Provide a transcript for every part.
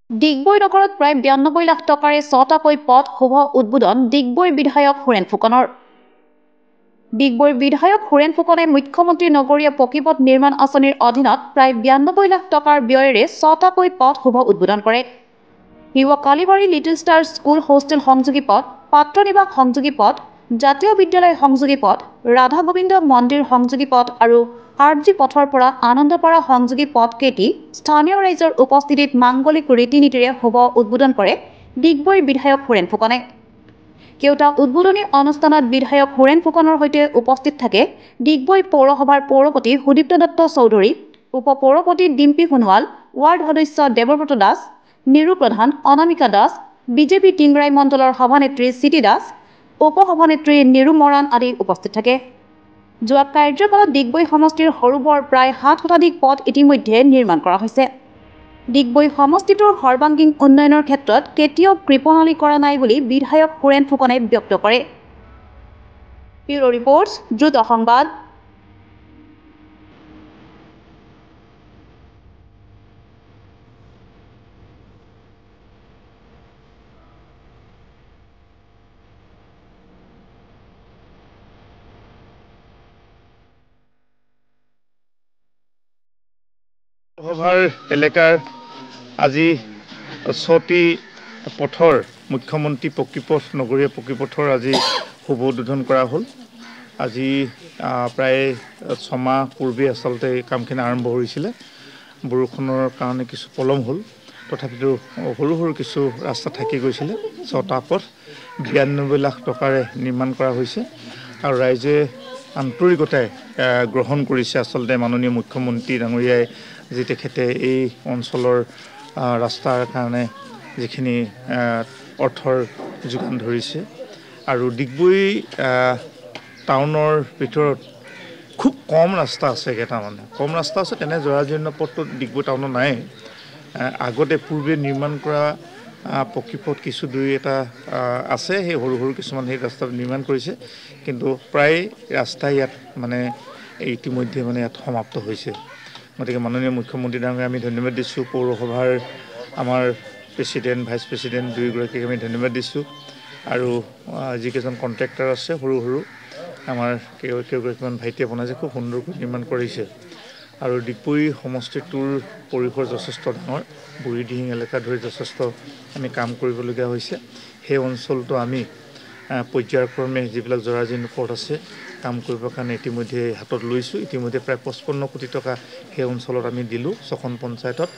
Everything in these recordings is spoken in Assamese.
ডিগবৈ নগৰত প্ৰায় 92 লাখ টকাৰে 6টাকৈ পথ শুভ উদ্বোধন ডিগবৈ বিধায়ক সুৰেণ ফুকনৰ। ডিগবৈৰ বিধায়ক সুৰেণ ফুকনে মুখ্যমন্ত্ৰী নগৰীয়া পকীপথ নিৰ্মাণ আঁচনিৰ অধীনত প্ৰায় 92 লাখ টকাৰ ব্যয়েৰে 6টাকৈ পথ শুভ উদ্বোধন কৰে। Hiwa Kalibari little star school hostel সংযোগী পথ, পাত্ৰনিবাস সংযোগী পথ, জাতীয় বিদ্যালয় সংযোগী পথ, ৰাধা গোবিন্দ মন্দিৰ সংযোগী পথ আৰু আৰজি পথৰ পৰা আনন্দপাৰা সংযোগী পথকেইটি স্থানীয় ৰাইজৰ উপস্থিতিত মাংগলিক ৰীতি নীতিৰে শুভ উদ্বোধন কৰে ডিগবৈৰ বিধায়ক সুৰেণ ফুকনে। কেওটা উদ্বোধনী অনুষ্ঠানত বিধায়ক সুৰেণ ফুকনৰ সৈতে উপস্থিত থাকে ডিগবৈ পৌৰসভাৰ পৌৰপতি সুদীপ্ত দত্ত চৌধুৰী, উপ পৌৰপতি ডিম্পী সোণোৱাল, ৱাৰ্ড সদস্য দেৱব্ৰত দাস, নিৰু প্ৰধান, অনামিকা দাস, বিজেপি টিংৰাই মণ্ডলৰ সভানেত্ৰী চিটি দাস, উপ সভানেত্ৰী নিৰু মৰাণ আদি উপস্থিত থাকে। যোৱা কাৰ্যকালত ডিগবৈ সমষ্টিৰ সৰু বৰ প্ৰায় 7 শতাধিক পথ ইতিমধ্যে নিৰ্মাণ কৰা হৈছে। ডিগবৈ সমষ্টিটোৰ সৰ্বাংগীন উন্নয়নৰ ক্ষেত্ৰত কেতিয়াও কৃপণালি কৰা নাই বুলি বিধায়ক সুৰেণ ফুকনে ব্যক্ত কৰে। ব্যুৰো ৰিপৰ্ট, দ্ৰুত সংবাদ। পৌৰসভাৰ এলেকাৰ আজি 6টি পথৰ মুখ্যমন্ত্ৰী পকীপথ নগৰীয়া পকীপথৰ আজি শুভ উদ্বোধন কৰা হ'ল। আজি প্ৰায় 6 মাহ পূৰ্বে আচলতে এই কামখিনি আৰম্ভ হৈছিলে। বৰষুণৰ কাৰণে কিছু পলম হ'ল, তথাপিতো সৰু সৰু কিছু ৰাস্তা থাকি গৈছিলে। 6টা পথ 92 লাখ টকাৰে নিৰ্মাণ কৰা হৈছে আৰু ৰাইজে আন্তৰিকতাই গ্ৰহণ কৰিছে। আচলতে মাননীয় মুখ্যমন্ত্ৰী ডাঙৰীয়াই যি তেখেতে এই অঞ্চলৰ ৰাস্তাৰ কাৰণে যিখিনি অৰ্থৰ যোগান ধৰিছে আৰু ডিগবৈ টাউনৰ ভিতৰত খুব কম ৰাস্তা আছে, কেইটামানে কম ৰাস্তা আছে, তেনে জৰাজীৰ্ণ পথটো ডিগবৈ টাউনত নাই। আগতে পূৰ্বে নিৰ্মাণ কৰা পকীপথ কিছু দুই এটা আছে, সেই সৰু সৰু কিছুমান সেই ৰাস্তা নিৰ্মাণ কৰিছে, কিন্তু প্ৰায় ৰাস্তা ইয়াত মানে ইতিমধ্যে মানে ইয়াত সমাপ্ত হৈছে। গতিকে মাননীয় মুখ্যমন্ত্ৰী ডাঙৰীয়াক আমি ধন্যবাদ দিছোঁ। পৌৰসভাৰ আমাৰ প্ৰেচিডেণ্ট, ভাইচ প্ৰেচিডেণ্ট দুয়োগৰাকীক আমি ধন্যবাদ দিছোঁ আৰু যিকেইজন কণ্ট্ৰেক্টৰ আছে সৰু সৰু আমাৰ কেইগৰাকীমান ভাইটিয়ে বনাইছে, খুব সুন্দৰকৈ নিৰ্মাণ কৰিছে। আৰু ডিগবৈ সমষ্টিটোৰ পৰিসৰ যথেষ্ট ডাঙৰ, বুঢ়ীদিহিং এলেকা ধৰি যথেষ্ট আমি কাম কৰিবলগীয়া হৈছে। সেই অঞ্চলটো আমি পৰ্যায়ক্ৰমে যিবিলাক জৰাজীৰ্ণ পথ আছে কাম কৰিবৰ কাৰণে ইতিমধ্যে হাতত লৈছোঁ। ইতিমধ্যে প্ৰায় 55 কোটি টকা সেই অঞ্চলত আমি দিলোঁ 6খন পঞ্চায়তত।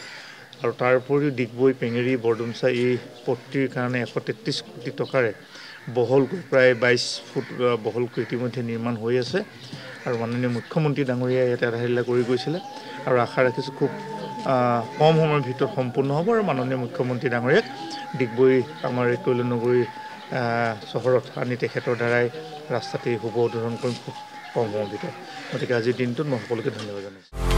আৰু তাৰ উপৰিও ডিগবৈ, পেঙেৰি, বৰডুমচা এই পথটিৰ কাৰণে 133 কোটি টকাৰে বহলকৈ প্ৰায় 22 ফুট বহলকৈ ইতিমধ্যে নিৰ্মাণ হৈ আছে আৰু মাননীয় মুখ্যমন্ত্ৰী ডাঙৰীয়াই ইয়াতে আধাৰশিলা কৰি গৈছিলে আৰু আশা ৰাখিছোঁ খুব কম সময়ৰ ভিতৰত সম্পূৰ্ণ হ'ব আৰু মাননীয় মুখ্যমন্ত্ৰী ডাঙৰীয়াক ডিগবৈ আমাৰ এই কৈলনগৰী চহৰত আনি তেখেতৰ দ্বাৰাই ৰাস্তাটি শুভ উদ্বোধন কৰিম খুব কম সময়ৰ ভিতৰত। গতিকে আজিৰ দিনটোত মই সকলোকে ধন্যবাদ জনাইছোঁ।